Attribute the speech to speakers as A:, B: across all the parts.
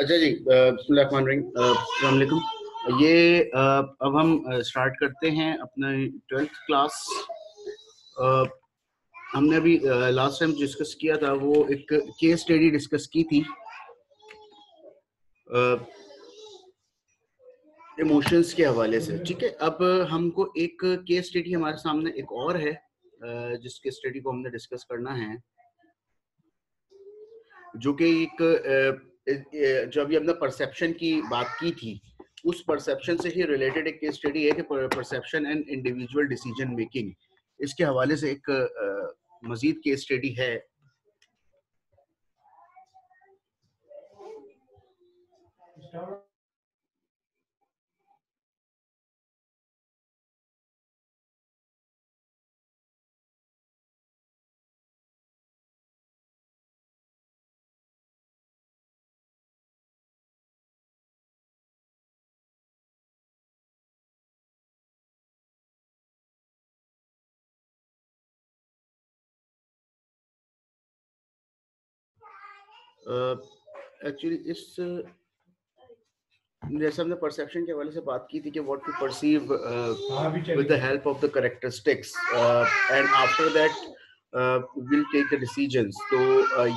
A: अच्छा जी, बिस्मिल्लाहिर्रहमानिर्रहीम। ये अब हम स्टार्ट करते हैं अपना 12th क्लास। हमने अभी लास्ट टाइम डिस्कस किया था, वो एक केस स्टडी डिस्कस की थी इमोशंस के हवाले से। ठीक है, अब हमको एक केस स्टडी हमारे सामने एक और है, जिस केस स्टडी को हमने डिस्कस करना है, जो कि जो अभी हमने परसेप्शन की बात की थी, उस परसेप्शन से ही रिलेटेड एक केस स्टडी है कि perception and individual decision making, इसके हवाले से एक मजीद केस स्टडी है। एक्चुअली इस जैसे हमने परसेप्शन के हवाले से बात की थी कि what to perceive with the help of the characteristics and after that will take the decisions. तो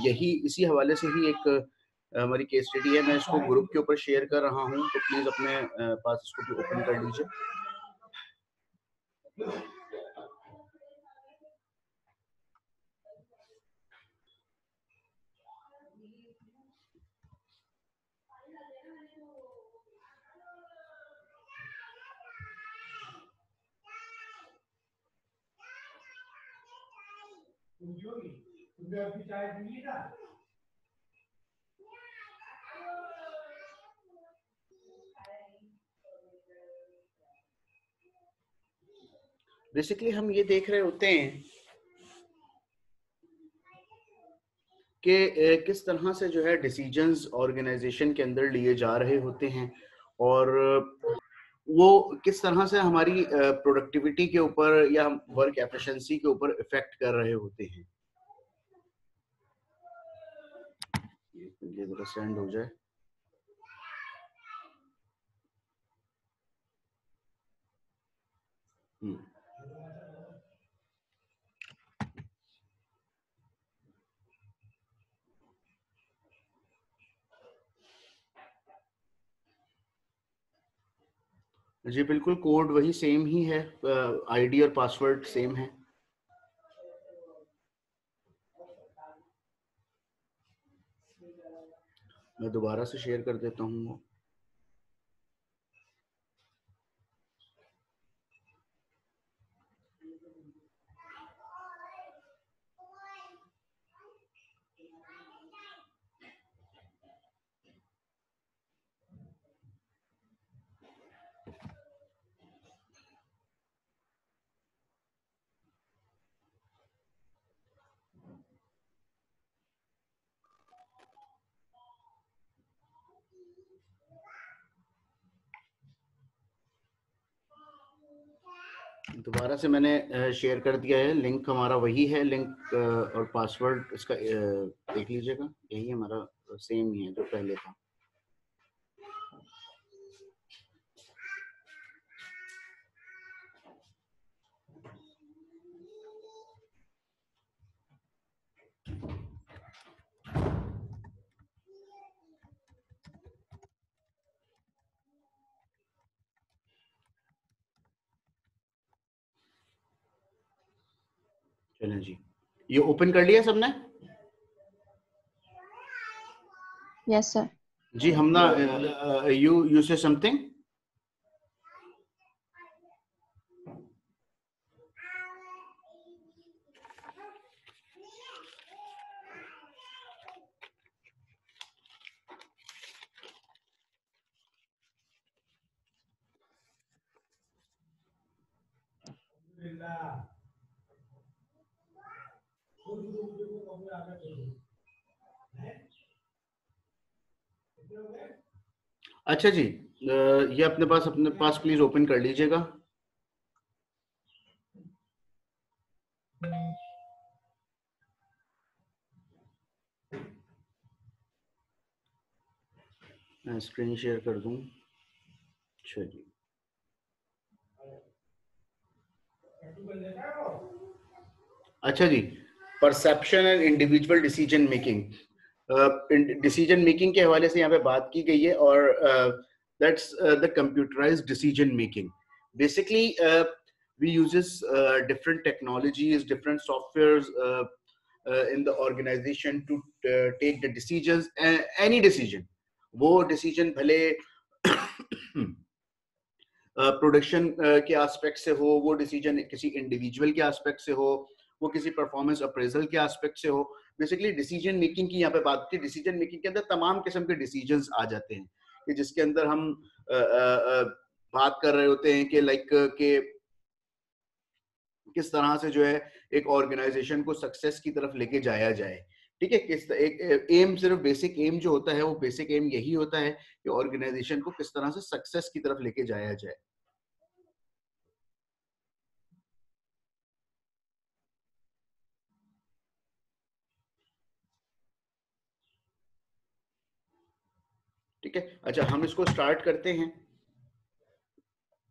A: यही इसी हवाले से ही एक हमारी केस स्टडी है। मैं इसको ग्रुप के ऊपर शेयर कर रहा हूँ, तो प्लीज अपने पास इसको भी ओपन कर लीजिए। बेसिकली हम ये देख रहे होते हैं कि किस तरह से जो है डिसीजंस ऑर्गेनाइजेशन के अंदर लिए जा रहे होते हैं, और वो किस तरह से हमारी प्रोडक्टिविटी के ऊपर या वर्क एफिशिएंसी के ऊपर इफेक्ट कर रहे होते हैं। ये जरा सेंड हो जाए। जी बिल्कुल, कोड वही सेम ही है, आईडी और पासवर्ड सेम है। मैं दोबारा से शेयर कर देता हूँ। दोबारा से मैंने शेयर कर दिया है, लिंक हमारा वही है, लिंक और पासवर्ड इसका देख लीजिएगा, यही हमारा सेम ही है जो पहले था। चलें जी, ये ओपन कर लिया सबने?
B: Yes sir.
A: जी हमना, यू से समथिंग। अच्छा जी, ये अपने पास प्लीज ओपन कर लीजिएगा। मैं स्क्रीन शेयर कर दूं। चलिए, अच्छा जी, perception and individual decision making. Decision making के हवाले से यहाँ पे बात की गई है, और that's the computerised decision making. Basically we uses different technologies, different softwares in the organization to take the decisions, any decision. वो decision भले प्रोडक्शन के एस्पेक्ट से हो, वो डिसीजन किसी इंडिविजुअल के एस्पेक्ट से हो, वो किसी परफॉर्मेंस अप्रेजल के एस्पेक्ट से हो। बेसिकली डिसीजन मेकिंग की यहाँ पे बात की। डिसीजन मेकिंग के अंदर तमाम किस्म के डिसीजंस आ जाते हैं कि जिसके अंदर हम बात कर रहे होते हैं कि लाइक के किस तरह से जो है एक ऑर्गेनाइजेशन को सक्सेस की तरफ लेके जाया जाए। ठीक है, किस एक एम, सिर्फ बेसिक एम जो होता है वो बेसिक एम यही होता है कि ऑर्गेनाइजेशन को किस तरह से सक्सेस की तरफ लेके जाया जाए। ठीक है, अच्छा हम इसको स्टार्ट करते हैं।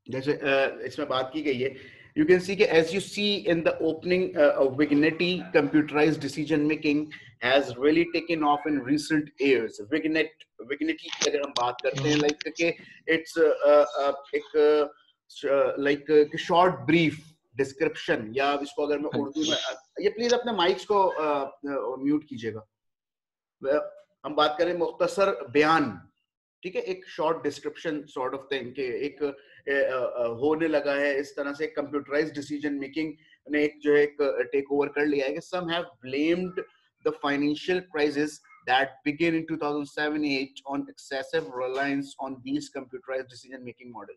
A: जैसे इसमें बात की गई है, you can see as you see in the opening of Wigneti, computerized decision making has really taken off in recent years. Wigneti की अगर हम बात करते हैं like कि it's एक like short brief description, या इसको अगर मैं उर्दू में, ये प्लीज अपने माइक्स को म्यूट कीजिएगा। हम बात करें मुख्तसर बयान, ठीक है, एक short description sort of thing के एक होने लगा है इस तरह से। कंप्यूटराइज्ड डिसीजन मेकिंग ने एक जो है एक टेक ओवर कर लिया है कि some have blamed the financial crisis that began in 2007-8 on excessive reliance on these computerized decision making model.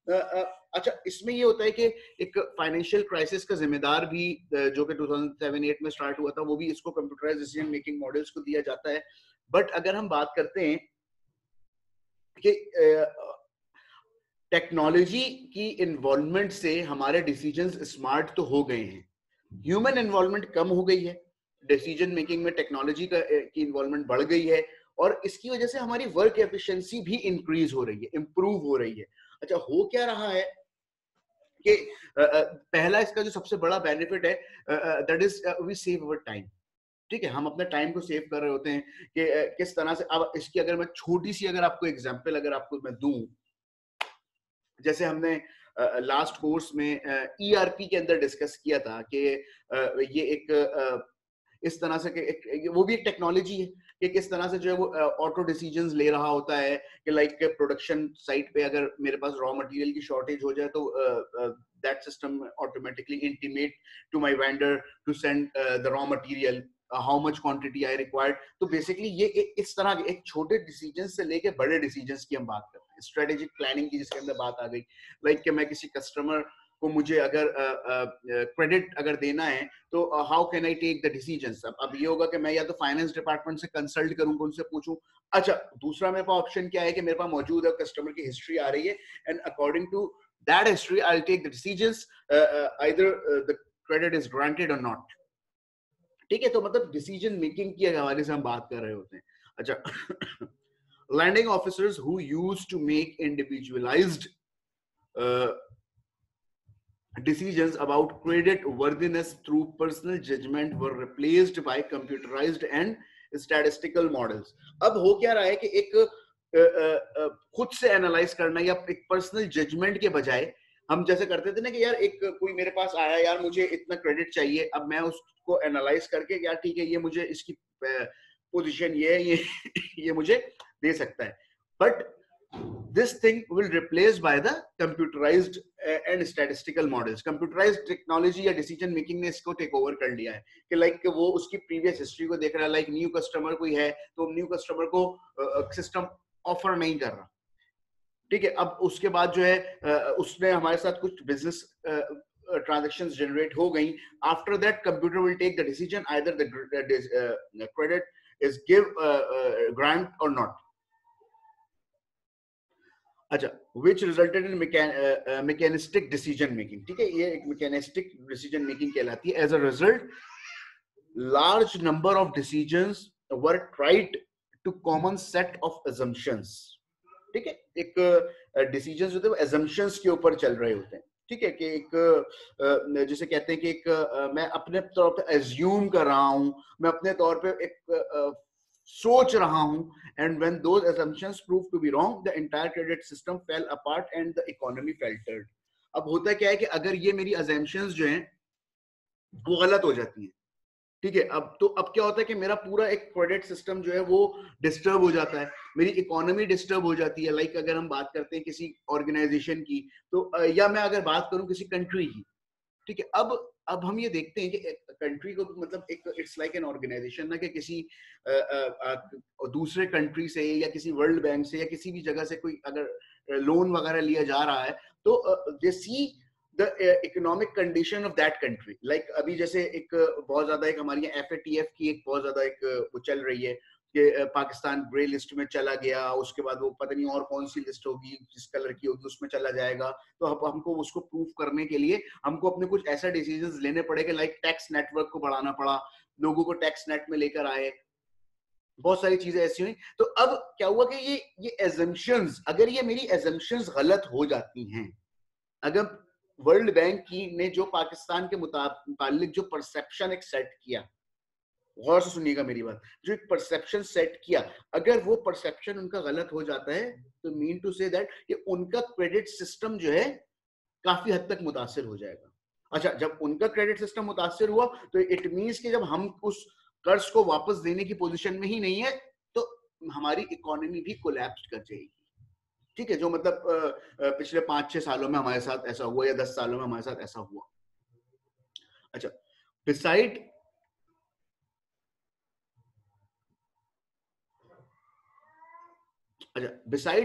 A: अच्छा, इसमें ये होता है कि एक फाइनेंशियल क्राइसिस का जिम्मेदार भी जो कि 2007-8 में स्टार्ट हुआ था, वो भी इसको कंप्यूटराइज्ड डिसीजन मेकिंग मॉडल्स को दिया जाता है। बट अगर हम बात करते हैं कि टेक्नोलॉजी की इन्वॉल्वमेंट से हमारे डिसीजंस स्मार्ट तो हो गए हैं, ह्यूमन इन्वॉल्वमेंट कम हो गई है, डिसीजन मेकिंग में टेक्नोलॉजी की इन्वॉल्वमेंट बढ़ गई है, और इसकी वजह से हमारी वर्क एफिशिएंसी भी इंक्रीज हो रही है, इंप्रूव हो रही है। अच्छा, हो क्या रहा है कि पहला इसका जो सबसे बड़ा बेनिफिट है that is we save our time. ठीक है, हम अपने टाइम को सेव कर रहे होते हैं कि किस तरह से। अब इसकी अगर मैं छोटी सी अगर आपको एग्जांपल अगर आपको मैं दूं, जैसे हमने लास्ट कोर्स में ईआरपी के अंदर डिस्कस किया था कि ये एक इस तरह से वो भी एक टेक्नोलॉजी है कि किस तरह से जो है वो ऑटो डिसीजंस ले रहा होता है कि लाइक प्रोडक्शन साइट पे अगर मेरे पास रॉ मटेरियल की शॉर्टेज हो जाए तो that system automatically intimate to my vendor to send the raw material, how much quantity I required. तो बेसिकली ये इस तरह के एक छोटे डिसीजन से लेके बड़े डिसीजन की हम बात करते हैं। स्ट्रेटेजिक प्लानिंग की जिसके अंदर बात आ गई, लाइक कि मैं किसी कस्टमर को मुझे अगर क्रेडिट अगर देना है तो how can I take the decisions. अब ये होगा कि मैं या तो फाइनेंस डिपार्टमेंट से कंसल्ट करूंगा, उनसे पूछूं। अच्छा, दूसरा मेरे पास ऑप्शन क्या है कि मेरे पास मौजूद है कस्टमर की हिस्ट्री आ रही है, and according to that history I will take the decisions, either the credit is granted और नॉट। ठीक है, तो मतलब डिसीजन मेकिंग के हवाले से हम बात कर रहे होते हैं। अच्छा, lending officers who used to make individualised decisions about credit worthiness through personal judgment were replaced by computerized and statistical models. अब हो क्या रहा है कि एक खुद से एनालाइज करना या एक पर्सनल जजमेंट के बजाय हम जैसे करते थे ना कि यार एक कोई मेरे पास आया, यार मुझे इतना क्रेडिट चाहिए, अब मैं उसको एनालाइज करके यार ठीक है ये मुझे इसकी पोजीशन ये है, ये मुझे दे सकता है। But this thing will replaced by the computerized and statistical models. Computerized technology या decision making ने इसको take over कर लिया है कि like वो उसकी previous history को देख रहा है, like new customer कोई है तो new customer को system offer नहीं कर रहा। ठीक है, अब उसके बाद जो है उसने हमारे साथ कुछ business transactions generate हो गई। After that computer will take the decision either the credit is give grant or not. अच्छा, which resulted in mechanistic decision making. ठीक है, ये एक mechanistic decision making कहलाती है। As a result, large number of decisions were tried to common set of assumptions. ठीक है, एक डिसीजंस होते हैं वो एजम्पशंस के ऊपर चल रहे होते हैं, ठीक है, कि एक जैसे कहते हैं कि एक मैं अपने तौर पे एज्यूम कर रहा हूं, मैं अपने तौर पे एक सोच रहा हूं, and when those assumptions prove to be wrong the entire credit system fell apart and the economy faltered। अब होता क्या है कि अगर ये मेरी assumptions जो हैं वो गलत हो जाती हैं, ठीक है, अब क्या होता है कि मेरा पूरा एक क्रेडिट सिस्टम जो है वो डिस्टर्ब हो जाता है, मेरी इकोनॉमी डिस्टर्ब हो जाती है। लाइक अगर हम बात करते हैं किसी ऑर्गेनाइजेशन की, तो या मैं अगर बात करूं किसी कंट्री की, ठीक है, अब हम ये देखते हैं कि कंट्री को मतलब एक इट्स लाइक एन ऑर्गेनाइजेशन ना, कि किसी दूसरे कंट्री से या किसी वर्ल्ड बैंक से या किसी भी जगह से कोई अगर लोन वगैरह लिया जा रहा है, तो they see the economic condition of that country. Like अभी जैसे एक बहुत ज्यादा एक हमारी FATF की एक बहुत ज्यादा एक वो चल रही है कि पाकिस्तान ग्रे लिस्ट में चला गया, उसके बाद वो पता नहीं और कौन सी लिस्ट होगी जिस कलर की होगी उसमें चला जाएगा। तो अब हमको उसको प्रूफ करने के लिए हमको अपने कुछ ऐसा डिसीजंस लेने पड़ेगा, लाइक टैक्स नेटवर्क को बढ़ाना पड़ा, लोगों को टैक्स नेट में लेकर आए, बहुत सारी चीजें ऐसी हुई। तो अब क्या हुआ कि ये एजम्पशंस, अगर ये मेरी एजम्पशंस गलत हो जाती हैं, अगर वर्ल्ड बैंक की ने जो पाकिस्तान के मुताबिक जो परसेप्शन एक सेट किया, गौर से सुनिएगा मेरी बात, जो एक परसेप्शन सेट किया, अगर वो परसेप्शन उनका गलत हो जाता है तो मीन टू से दैट कि उनका क्रेडिट सिस्टम जो है काफी हद तक मुतासिर हो जाएगा। अच्छा, जब उनका क्रेडिट सिस्टम मुतासिर हुआ तो इट मीन्स कि जब हम उस कर्ज को वापस देने की पोजीशन में ही नहीं है तो हमारी इकोनॉमी भी कोलैप्स कर जाएगी, ठीक है, जो मतलब पिछले 5-6 सालों में हमारे साथ ऐसा हुआ या 10 सालों में हमारे साथ ऐसा हुआ। अच्छा, beside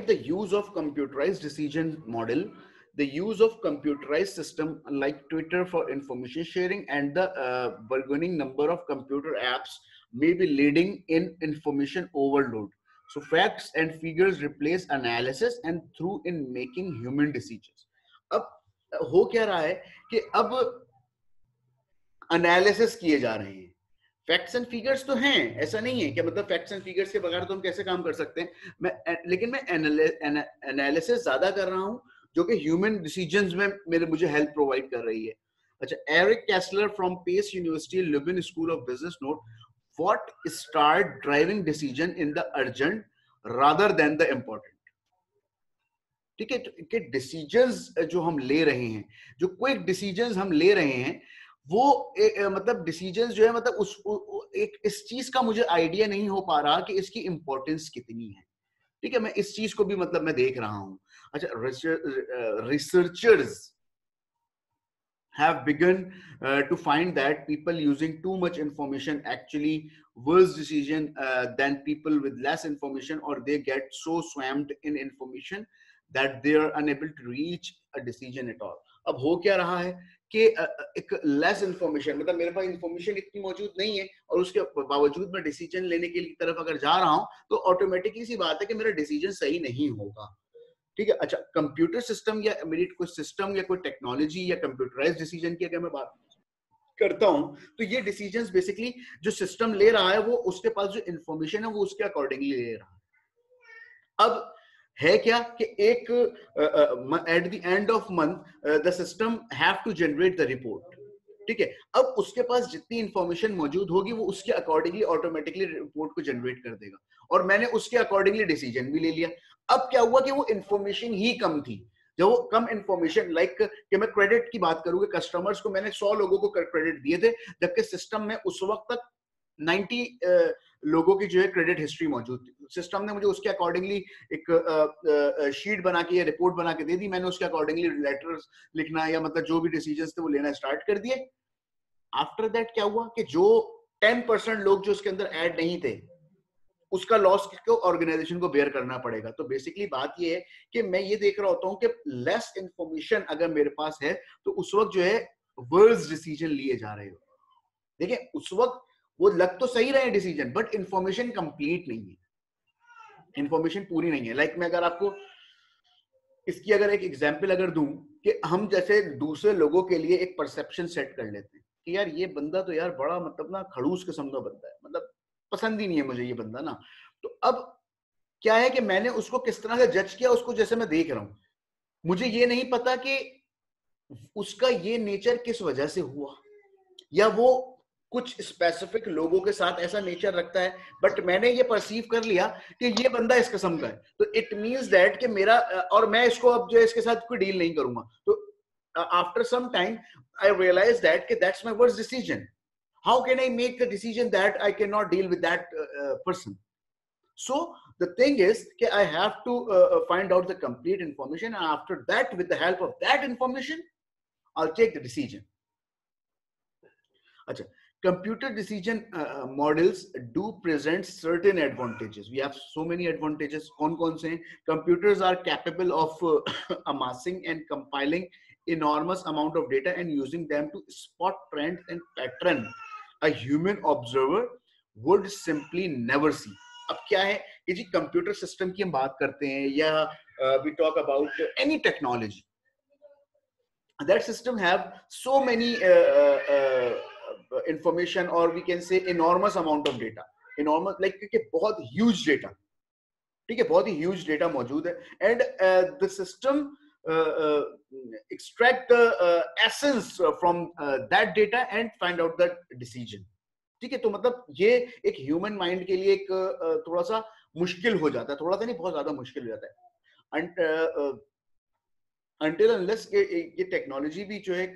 A: the use of computerized decision model, the use of computerized system like Twitter for information sharing and the burgeoning number of computer apps may be leading in information overload. So facts and figures replace analysis and through in making human decisions। अब हो क्या रहा है कि अब analysis किए जा रहे हैं, फैक्ट्स एंड फिगर्स तो हैं, ऐसा नहीं है कि मतलब फैक्ट्स एंड फिगर्स के बगैर तो हम कैसे काम कर सकते हैं, लेकिन मैं एनालिसिस ज्यादा कर रहा हूं जो कि ह्यूमन डिसीजंस में मुझे हेल्प प्रोवाइड कर रही है। अच्छा, Eric Kessler from Pace University Lubin School of Business note what start driving decision in the urgent rather than the important. ठीक है, कि डिसीजंस जो हम ले रहे हैं, जो क्विक डिसीजंस हम ले रहे हैं, वो मतलब डिसीजंस जो है मतलब एक इस चीज का मुझे आइडिया नहीं हो पा रहा कि इसकी इंपॉर्टेंस कितनी है। ठीक है, मैं इस चीज को भी मतलब मैं देख रहा हूं। अच्छा, researchers have begun to find that people using too much information actually worse decision than people with less information, or they get so swamped in information that they are unable to reach a decision at all। अब हो क्या रहा है कि एक less information, मतलब मेरे पास information इतनी मौजूद नहीं है और उसके बावजूद मैं डिसीजन लेने की तरफ अगर जा रहा हूं तो ऑटोमेटिकली सी बात है कि मेरा डिसीजन सही नहीं होगा। ठीक है, अच्छा, कंप्यूटर सिस्टम या मेरी कोई सिस्टम या कोई टेक्नोलॉजी या कंप्यूटराइज्ड डिसीजन की अगर मैं बात करता हूं तो ये डिसीजंस बेसिकली जो सिस्टम ले रहा है वो उसके पास जो इंफॉर्मेशन है वो उसके अकॉर्डिंगली ले रहा है। अब है क्या कि एक at the end of month the system have to generate the report. ठीक है, अब उसके पास जितनी इंफॉर्मेशन मौजूद होगी वो उसके अकॉर्डिंगली ऑटोमेटिकली रिपोर्ट को जनरेट कर देगा, और मैंने उसके अकॉर्डिंगली डिसीजन भी ले लिया। अब क्या हुआ कि वो इंफॉर्मेशन ही कम थी, जब वो कम इंफॉर्मेशन, लाइक कि मैं क्रेडिट की बात करूंगा, कस्टमर्स को मैंने 100 लोगों को क्रेडिट दिए थे, जबकि सिस्टम में उस वक्त तक 90 लोगों की जो है क्रेडिट हिस्ट्री मौजूद थी। सिस्टम ने मुझे उसके अकॉर्डिंगली एक शीट बना के या रिपोर्ट बना के दे दी, मैंने उसके अकॉर्डिंगली लेटर्स लिखना या मतलब जो भी डिसीजंस थे वो लेना स्टार्ट कर दिए। आफ्टर दैट क्या हुआ कि जो 10% लोग जो उसके अंदर ऐड नहीं थे उसका लॉस को ऑर्गेनाइजेशन को बेयर करना पड़ेगा। तो बेसिकली बात ये है कि मैं ये देख रहा होता हूं कि लेस इंफॉर्मेशन अगर मेरे पास है तो उस वक्त जो है वर्स डिसीजन लिए जा रहे हो। देखिए, उस वक्त वो लग तो सही रहे डिसीजन, बट इंफॉर्मेशन कंप्लीट नहीं है, इंफॉर्मेशन पूरी नहीं है। लाइक मैं अगर आपको इसकी अगर एक एग्जांपल अगर दूं कि हम जैसे दूसरे लोगों के लिए एक परसेप्शन सेट कर लेते हैं कि यार ये बंदा तो यार बड़ा मतलब ना खड़ूस किस्म का बंदा है, मतलब पसंद ही नहीं है मुझे ये बंदा ना। तो अब क्या है कि मैंने उसको किस तरह से जज किया, उसको जैसे मैं देख रहा हूं, मुझे ये नहीं पता कि उसका ये नेचर किस वजह से हुआ, या वो कुछ स्पेसिफिक लोगों के साथ ऐसा नेचर रखता है, बट मैंने ये परसीव कर लिया कि ये बंदा इस किस्म का है, तो इट मींस दैट कि मेरा, और मैं इसको अब जो है इसके साथ कोई डील नहीं करूंगा। तो after some time I realise that कि that's my worst decision. How can I make the decision that I can not deal with that person? So the thing is that I have to find out the complete information, and after that, with the help of that information, I'll take the decision. Achha, computer decision models do present certain advantages. We have so many advantages. Kaun se? Computers are capable of amassing and compiling enormous amount of data and using them to spot trends and pattern a human observer would simply never see. अब क्या है कि जी computer system की हम बात करते हैं, या we talk about any technology, that system have so many information, or we can say enormous amount of data, enormous like कि बहुत huge data, ठीक है, बहुत ही huge data मौजूद है, and the system extract the essence from that data and find out that decision. ठीक है, तो मतलब ये एक ह्यूमन माइंड के लिए एक थोड़ा सा मुश्किल हो जाता है, थोड़ा सा नहीं बहुत ज्यादा मुश्किल हो जाता है। एंड अनटिल अनलेस ये टेक्नोलॉजी भी जो एक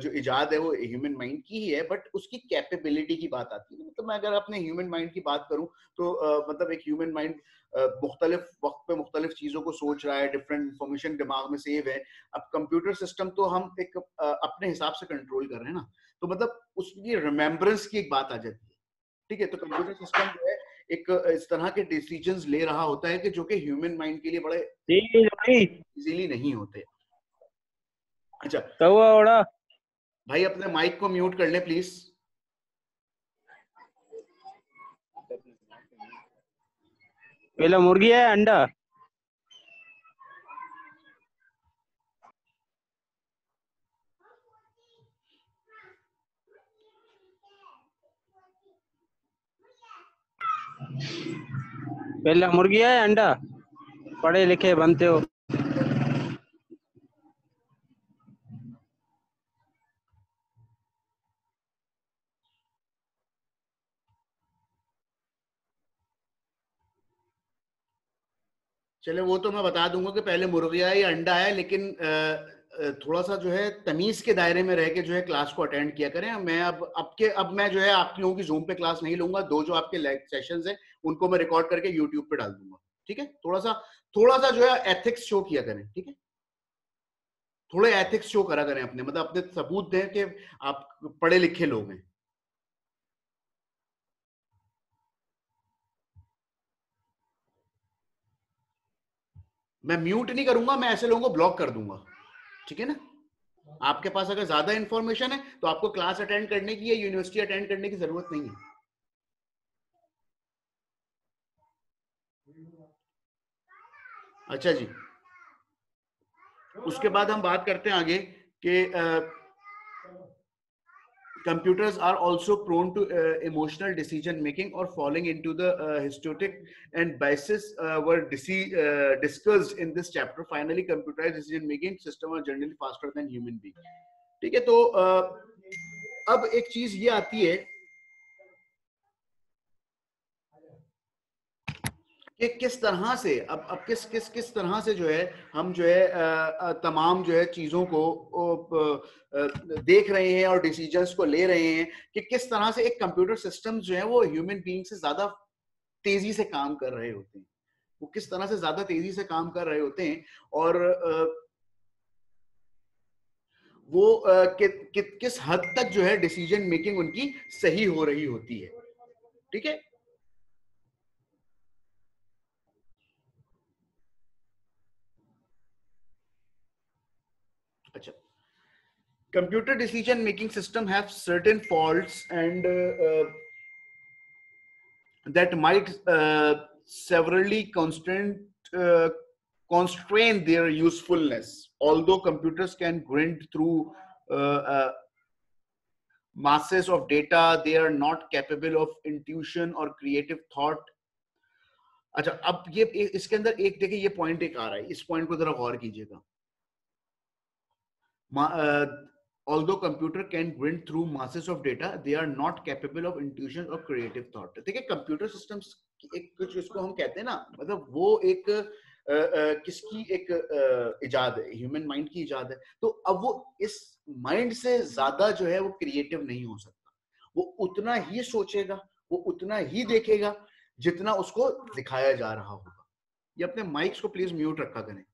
A: जो इजाद है वो ह्यूमन माइंड की ही है, बट उसकी कैपेबिलिटी की बात आती है। मतलब मैं अगर अपने ह्यूमन माइंड की बात करूं तो मतलब एक ह्यूमन माइंड मुख्तलिफ वक्त पे मुख्तलिफ चीजों को सोच रहा है, डिफरेंट इंफॉर्मेशन दिमाग में सेव है। अब कंप्यूटर सिस्टम तो हम एक अपने हिसाब से कंट्रोल कर रहे हैं ना, तो मतलब उसकी रिमेम्बरेंस की एक बात आ जाती है। ठीक है, तो कंप्यूटर सिस्टम जो है एक इस तरह के डिसीजंस ले रहा होता है कि जो कि ह्यूमन माइंड के लिए बड़े इजीली नहीं होते। अच्छा भाई अपने माइक को म्यूट कर ले प्लीज।
C: पहला मुर्गी है अंडा? पहला मुर्गी है अंडा? पढ़े लिखे बनते हो।
A: चले वो तो मैं बता दूंगा कि पहले मुर्गिया या अंडा है, लेकिन थोड़ा सा जो है तमीज के दायरे में रह के जो है क्लास को अटेंड किया करें। मैं अब मैं जो है आप लोगों की जूम पे क्लास नहीं लूंगा। दो जो आपके सेशंस हैं उनको मैं रिकॉर्ड करके यूट्यूब पे डाल दूंगा। ठीक है, थोड़ा सा जो है एथिक्स शो किया करें। ठीक है, थोड़े एथिक्स शो करा करें अपने, मतलब अपने सबूत दें कि आप पढ़े लिखे लोग हैं। मैं म्यूट नहीं करूंगा, मैं ऐसे लोगों को ब्लॉक कर दूंगा। ठीक है ना, आपके पास अगर ज्यादा इंफॉर्मेशन है तो आपको क्लास अटेंड करने की या यूनिवर्सिटी अटेंड करने की जरूरत नहीं है। अच्छा जी, उसके बाद हम बात करते हैं आगे कि computers are also prone to emotional decision making or falling into the historic and biases were discussed in this chapter. Finally, computerized decision making system are generally faster than human being. ठीक है, तो अब एक चीज ये आती है कि किस तरह से अब किस तरह से जो है हम जो है तमाम जो है चीजों को देख रहे हैं और डिसीजंस को ले रहे हैं कि किस तरह से एक कंप्यूटर सिस्टम जो है वो ह्यूमन बीइंग से ज्यादा तेजी से काम कर रहे होते हैं। वो किस तरह से ज्यादा तेजी से काम कर रहे होते हैं और वो किस हद तक जो है डिसीजन मेकिंग उनकी सही हो रही होती है। ठीक है, अच्छा, computer decision making system have certain faults and that might severely constrain their usefulness. Although computers can grind through masses of data, they are not capable of intuition or creative thought. अच्छा, अब ये इसके अंदर एक देखिए ये point एक आ रहा है, इस पॉइंट को जरा गौर कीजिएगा। Although computer can grind through masses of data, they are not capable of intuition or creative thought. देखिए कंप्यूटर सिस्टम्स एक कुछ इसको हम कहते हैं ना, मतलब वो एक किसकी एक इजाद है, ह्यूमन माइंड की इजाद है। तो अब वो इस माइंड से ज्यादा जो है वो क्रिएटिव नहीं हो सकता। वो उतना ही सोचेगा, वो उतना ही देखेगा जितना उसको दिखाया जा रहा होगा। ये अपने माइक्स को प्लीज म्यूट रखा करें।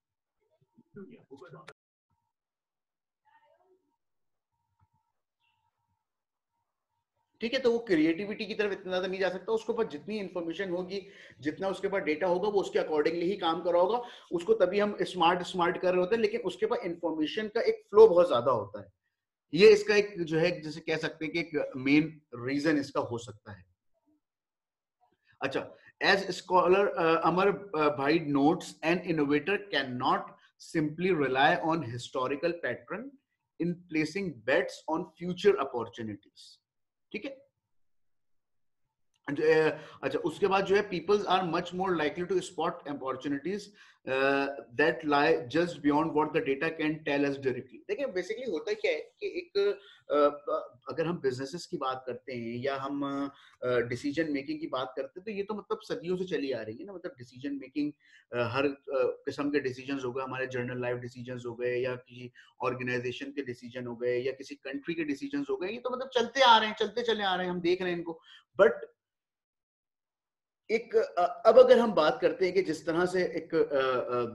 A: ठीक है, तो वो क्रिएटिविटी की तरफ इतना ज्यादा नहीं जा सकता। उसके ऊपर जितनी इंफॉर्मेशन होगी, जितना उसके पास डेटा होगा, वो उसके अकॉर्डिंगली ही काम कर रहा होगा। उसको तभी हम स्मार्ट कर रहे होते हैं, लेकिन उसके पास इंफॉर्मेशन का एक फ्लो बहुत ज्यादा होता है। ये इसका एक जो है, जैसे कह सकते हैं कि एक मेन रीजन इसका हो सकता है। अच्छा, एज स्कॉलर अमर भाई notes, N innovator can not simply rely on historical pattern in placing bets on future opportunities. ठीक है। अच्छा, उसके बाद जो है peoples are much more likely to spot opportunities that lie just beyond what the data can tell us directly. देखिए basically होता क्या है कि एक अगर हम बिजनेसेस की बात करते हैं या हम डिसीजन मेकिंग की बात करते हैं, तो ये तो मतलब सदियों से चली आ रही है ना। मतलब डिसीजन मेकिंग हर किस्म के डिसीजंस हो गए, हमारे जर्नल लाइफ डिसीजंस हो गए, या किसी ऑर्गेनाइजेशन के डिसीजन हो गए, या किसी कंट्री के डिसीजंस हो गए, ये तो मतलब चलते आ रहे हैं, चलते चले आ रहे हैं, हम देख रहे हैं इनको। बट एक अब अगर हम बात करते हैं कि जिस तरह से एक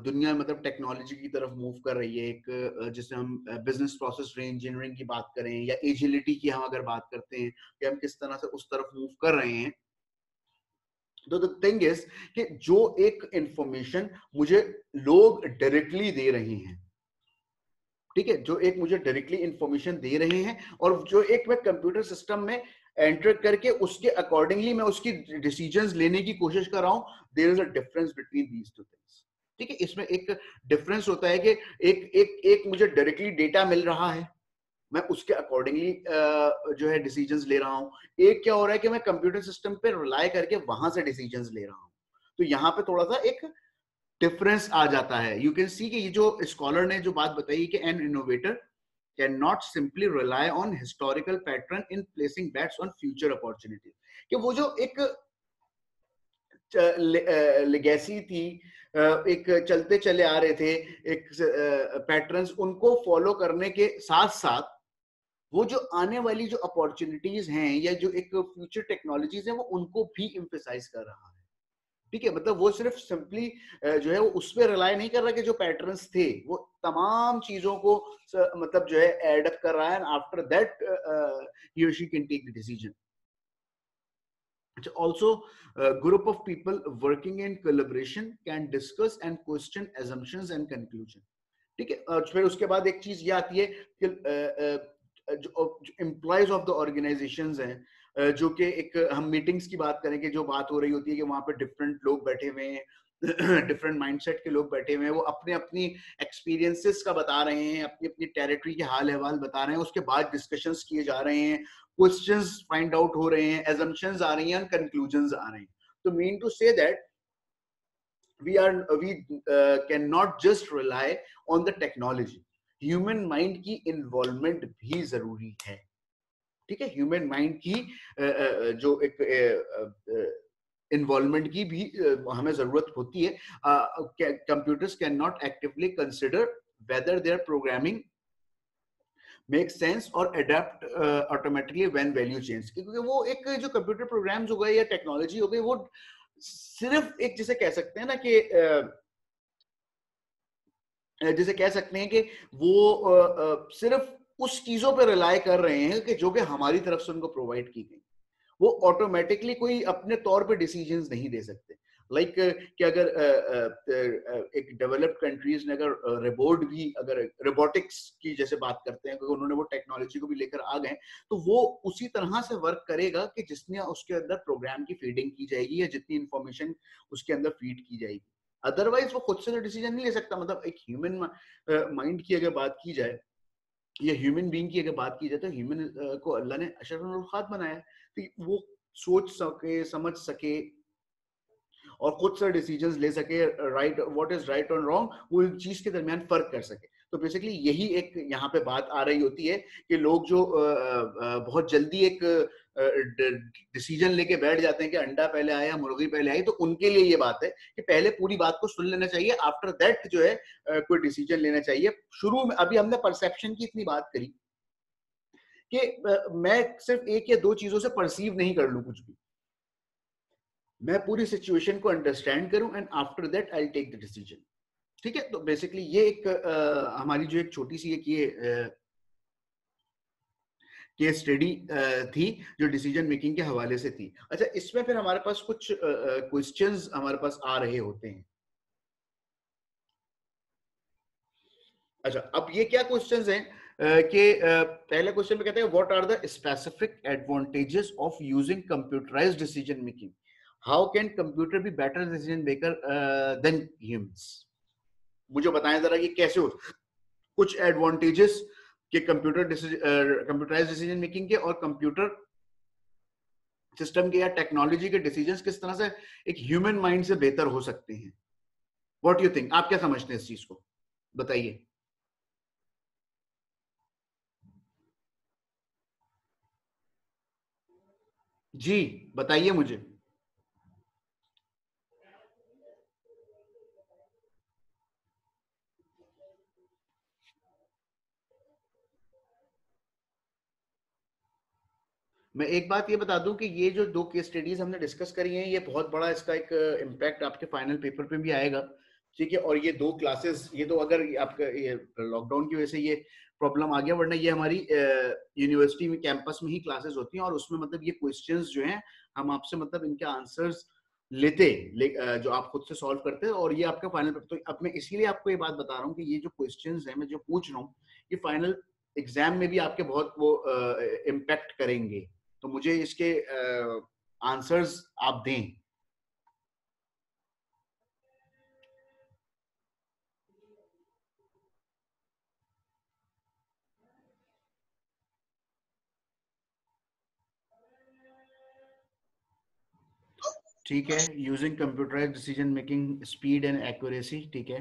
A: दुनिया मतलब टेक्नोलॉजी की तरफ मूव कर रही है, एक जिसे हम बिजनेस प्रोसेस री इंजीनियरिंग की बात करें या एजिलिटी की हम अगर बात करते हैं कि हम किस तरह से उस तरफ मूव कर रहे हैं, तो द थिंग इज कि जो एक इंफॉर्मेशन मुझे लोग डायरेक्टली दे रहे हैं, ठीक है, जो एक मुझे डायरेक्टली इंफॉर्मेशन दे रहे हैं और जो एक मैं कंप्यूटर सिस्टम में एंटर करके उसके अकॉर्डिंगली मैं उसकी डिसीजंस लेने की कोशिश कर रहा हूं, there is a difference between these two things. ठीक है, इसमें एक डिफरेंस होता है कि एक मुझे डायरेक्टली डेटा मिल रहा है, मैं उसके अकॉर्डिंगली जो है डिसीजंस ले रहा हूं। एक क्या हो रहा है कि मैं कंप्यूटर सिस्टम पे रिलाई करके वहां से डिसीजंस ले रहा हूं। तो यहाँ पे थोड़ा सा एक डिफरेंस आ जाता है। यू कैन सी कि ये जो स्कॉलर ने जो बात बताई कि an innovator can not simply rely on historical pattern in placing bets on future opportunity, कि वो जो एक लेगेसी थी, एक चलते चले आ रहे थे एक पैटर्न्स, उनको फॉलो करने के साथ साथ वो जो आने वाली जो अपॉर्चुनिटीज हैं या जो एक फ्यूचर टेक्नोलॉजीज हैं, वो उनको भी एम्फसाइज कर रहा है। ठीक है, मतलब वो सिर्फ सिंपली जो है वो उस पर रिलाई नहीं कर रहा कि जो पैटर्न्स थे, वो तमाम चीजों को मतलब जो है एड अप कर रहा है, आफ्टर दैट ही और she can take the decision. Also, a group of people working in collaboration can discuss and question assumptions and conclusion. ठीक है, फिर उसके बाद एक चीज ये आती है कि जो एम्प्लॉयज ऑफ द ऑर्गेनाइजेशंस हैं, जो कि एक हम मीटिंग्स की बात करें कि जो बात हो रही होती है कि वहां पे डिफरेंट लोग बैठे हुए हैं, डिफरेंट माइंडसेट के लोग बैठे हुए हैं, वो अपने अपनी एक्सपीरियंसेस का बता रहे हैं, अपनी अपनी टेरिटरी के हाल अहवाल बता रहे हैं, उसके बाद डिस्कशंस किए जा रहे हैं, क्वेश्चंस फाइंड आउट हो रहे हैं, assumptions आ रही हैं, कंक्लूजन्स आ रहे हैं। तो mean to say that we cannot just rely on the technology. Human mind की इन्वॉल्वमेंट भी जरूरी है। ठीक है, ह्यूमन माइंड की जो एक इन्वॉल्वमेंट की भी हमें जरूरत होती है। Computers can not actively consider whether their programming make sense और adapt automatically when value change, क्योंकि वो एक जो कंप्यूटर प्रोग्राम्स हो गए या टेक्नोलॉजी हो गई, वो सिर्फ एक जिसे कह सकते हैं ना कि जिसे कह सकते हैं कि वो सिर्फ उस चीजों पर रिलाई कर रहे हैं कि जो कि हमारी तरफ से उनको प्रोवाइड की गई, वो ऑटोमेटिकली कोई अपने तौर पे डिसीजंस नहीं दे सकते। लाइक कि अगर एक डेवलप्ड कंट्रीज ने अगर रोबोटिक्स की जैसे बात करते हैं, क्योंकि उन्होंने वो टेक्नोलॉजी को भी लेकर आ गए, तो वो उसी तरह से वर्क करेगा कि जिसने उसके अंदर प्रोग्राम की फीडिंग की जाएगी या जितनी इंफॉर्मेशन उसके अंदर फीड की जाएगी। अदरवाइज वो खुद से तो डिसीजन नहीं ले सकता। मतलब एक ह्यूमन माइंड की अगर बात की जाए या ह्यूमन बीइंग की अगर बात की जाए, तो ह्यूमन को अल्लाह ने अशरफुल मखलूकात बनाया है, तो वो सोच सके, समझ सके और खुद से डिसीजंस ले सके, राइट व्हाट इज राइट और रॉन्ग, वो इस चीज के दरमियान फर्क कर सके। तो बेसिकली यही एक यहाँ पे बात आ रही होती है कि लोग जो बहुत जल्दी एक डिसीजन लेके बैठ जाते हैं कि अंडा पहले आया मुर्गी पहले आई, तो उनके लिए ये बात है कि पहले पूरी बात को सुन लेना चाहिए, आफ्टर दैट जो है कोई डिसीजन लेना चाहिए। शुरू में अभी हमने परसेप्शन की इतनी बात करी कि मैं सिर्फ एक या दो चीजों से परसीव नहीं कर लूं कुछ भी, मैं पूरी सिचुएशन को अंडरस्टैंड करूं and after that I take the decision. ठीक है, तो बेसिकली ये एक हमारी जो एक छोटी सी एक ये केस स्टडी थी जो डिसीजन मेकिंग के हवाले से थी। अच्छा, इसमें फिर हमारे पास कुछ क्वेश्चंस हमारे पास आ रहे होते हैं। अच्छा, अब ये क्या क्वेश्चंस हैं कि पहले क्वेश्चन में कहते हैं what are the specific advantages of using computerised decision making, how can computer be better decision maker than humans. मुझे बताएं जरा कि कैसे हो कुछ एडवांटेजेस के कंप्यूटराइज्ड डिसीजन मेकिंग के और कंप्यूटर सिस्टम के या टेक्नोलॉजी के डिसीजंस किस तरह से एक ह्यूमन माइंड से बेहतर हो सकते हैं। व्हाट यू थिंक, आप क्या समझते हैं इस चीज को, बताइए। जी बताइए मुझे। मैं एक बात ये बता दूं कि ये जो दो केस स्टडीज हमने डिस्कस करी हैं, ये बहुत बड़ा इसका एक इम्पैक्ट आपके फाइनल पेपर पे भी आएगा। ठीक है, और ये दो क्लासेस, ये तो अगर आपका ये लॉकडाउन की वजह से ये प्रॉब्लम आ गया, वरना ये हमारी यूनिवर्सिटी में कैंपस में ही क्लासेस होती हैं और उसमें मतलब ये क्वेश्चंस जो हैं हम आपसे मतलब इनके आंसर्स लेते जो आप खुद से सॉल्व करते हैं और ये आपका फाइनल पेपर। तो अब मैं इसीलिए आपको ये बात बता रहा हूँ कि ये जो क्वेश्चंस हैं मैं जो पूछ रहा हूँ ये फाइनल एग्जाम में भी आपके बहुत वो इम्पैक्ट करेंगे, तो मुझे इसके आंसर्स आप दें। ठीक है, using computerised decision making speed and accuracy, ठीक है,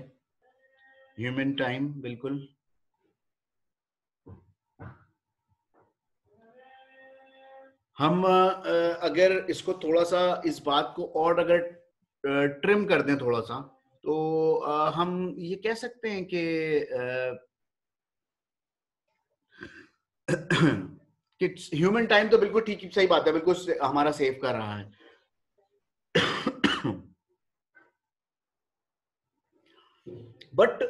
A: ह्यूमन टाइम, बिल्कुल। हम अगर इसको थोड़ा सा इस बात को और अगर ट्रिम कर दें थोड़ा सा, तो हम ये कह सकते हैं कि ह्यूमन टाइम तो बिल्कुल ठीक, सही बात है, बिल्कुल हमारा सेव कर रहा है। बट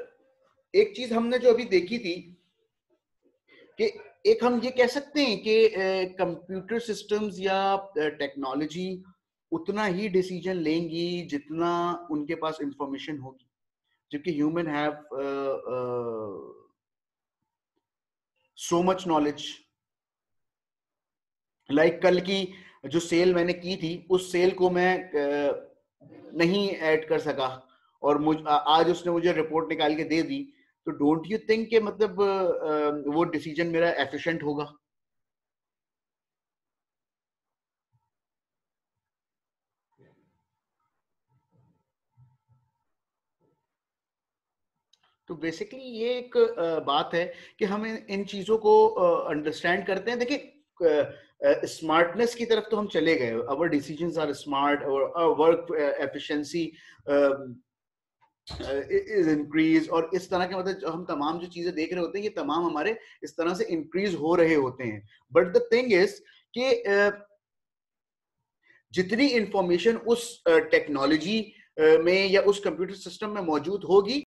A: एक चीज हमने जो अभी देखी थी कि एक हम ये कह सकते हैं कि कंप्यूटर सिस्टम्स या टेक्नोलॉजी उतना ही डिसीजन लेंगी जितना उनके पास इंफॉर्मेशन होगी, जबकि human have so much knowledge. Like कल की जो सेल मैंने की थी उस सेल को मैं नहीं ऐड कर सका और आज उसने मुझे रिपोर्ट निकाल के दे दी, तो डोंट यू थिंक कि मतलब वो डिसीजन मेरा एफिशिएंट होगा। तो बेसिकली ये एक बात है कि हम इन चीजों को अंडरस्टैंड करते हैं। देखिए स्मार्टनेस की तरफ तो हम चले गए, अवर डिसीजंस आर स्मार्ट और वर्क एफिशिएंसी इज इंक्रीज, और इस तरह के मतलब हम तमाम जो चीजें देख रहे होते हैं ये तमाम हमारे इस तरह से इंक्रीज हो रहे होते हैं। बट द थिंग इज कि जितनी इंफॉर्मेशन उस टेक्नोलॉजी में या उस कंप्यूटर सिस्टम में मौजूद होगी